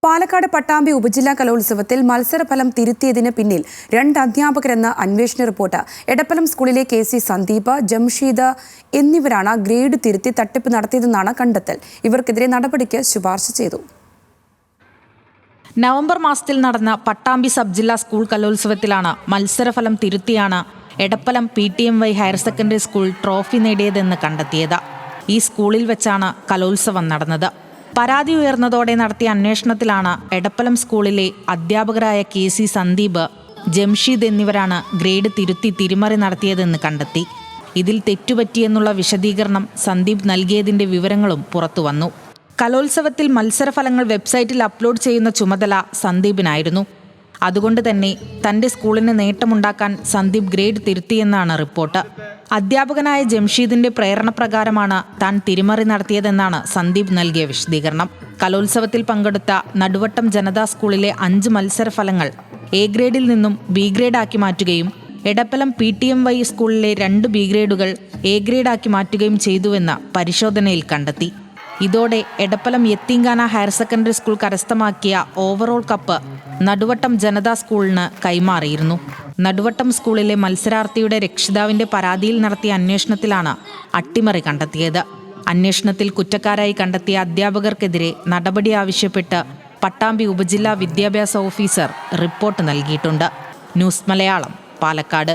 പാലക്കാട് പട്ടാമ്പി ഉപജില്ലാ കലോത്സവത്തിൽ മത്സരഫലം തിരുത്തിയതിന് പിന്നിൽ 2 അധ്യാപകരെന്ന അന്വേഷണ റിപ്പോർട്ട്. എടപ്പലം സ്കൂളിലെ KC സന്ദീപ്, ജംഷീദ് എന്നിവരാണ് ഗ്രേഡ് തിരുത്തി തട്ടിപ്പ് നടത്തിയതെന്നാണ് കണ്ടെത്തൽ. ഇവർക്കെതിരെ നടപടിക്ക് ശുപാർശ ചെയ്തു. നവംബർ മാസത്തിൽ നടന്ന പട്ടാമ്പി സബ് ജില്ലാ സ്കൂൾ കലോത്സവത്തിലാണ് മത്സരഫലം തിരുത്തിയാണ് Edappalam PTMY higher secondary school trophy നേടിയതെന്ന് കണ്ടെത്തിയത്. ഈ സ്കൂളിൽ വെച്ചാണ് കലോത്സവം നടന്നത്. പരാതി ഉയർന്നതോടെ നടത്തിയ അന്വേഷണത്തിലാണ് എടപ്പലം സ്കൂളിലെ അധ്യാപകരായ KC സന്ദീപ്, ജംഷീദ് എന്നിവരാണ് ഗ്രേഡ് തിരുത്തി തിരിമറി നടത്തിയതെന്ന് കണ്ടെത്തി. ഇതിൽ തെറ്റുപറ്റിയെന്നുള്ള വിശദീകരണം സന്ദീപ് നൽകിയതിന്റെ വിവരങ്ങളും പുറത്തുവന്നു. കലോത്സവത്തിൽ മത്സരഫലങ്ങൾ വെബ്സൈറ്റിൽ അപ്ലോഡ് ചെയ്യുന്ന ചുമതല സന്ദീപിനായിരുന്നു. അതുകൊണ്ട് തന്നെ തന്റെ സ്കൂളിന് നേട്ടമുണ്ടാക്കാൻ സന്ദീപ് ഗ്രേഡ് തിരുത്തിയെന്നാണ് റിപ്പോർട്ട്. അധ്യാപകനായ ജംഷീദിന്റെ പ്രേരണപ്രകാരമാണ് താൻ തിരിമറി നടത്തിയതെന്നാണ് സന്ദീപ് നൽകിയ വിശദീകരണം. കലോത്സവത്തിൽ പങ്കെടുത്ത നടുവട്ടം ജനതാ സ്കൂളിലെ 5 മത്സരഫലങ്ങൾ A ഗ്രേഡിൽ നിന്നും B ഗ്രേഡാക്കി മാറ്റുകയും എടപ്പലം PTMY സ്കൂളിലെ 2 B ഗ്രേഡുകൾ A ഗ്രേഡാക്കി മാറ്റുകയും ചെയ്തുവെന്ന് പരിശോധനയിൽ കണ്ടെത്തി. ഇതോടെ എടപ്പലം യത്തീംഖാന ഹയർ സെക്കൻഡറി സ്കൂൾ കരസ്ഥമാക്കിയ ഓവറോൾ കപ്പ് നടുവട്ടം ജനതാ സ്കൂളിന് കൈമാറിയിരുന്നു. നടുവട്ടം സ്കൂളിലെ മത്സരാർത്ഥിയുടെ രക്ഷിതാവിന്റെ പരാതിയിൽ നടത്തിയ അന്വേഷണത്തിലാണ് അട്ടിമറി കണ്ടെത്തിയത്. അന്വേഷണത്തിൽ കുറ്റക്കാരായി കണ്ടെത്തിയ അധ്യാപകർക്കെതിരെ നടപടി ആവശ്യപ്പെട്ട് പട്ടാമ്പി ഉപജില്ലാ വിദ്യാഭ്യാസ ഓഫീസർ റിപ്പോർട്ട് നൽകിയിട്ടുണ്ട്. ന്യൂസ് മലയാളം, പാലക്കാട്.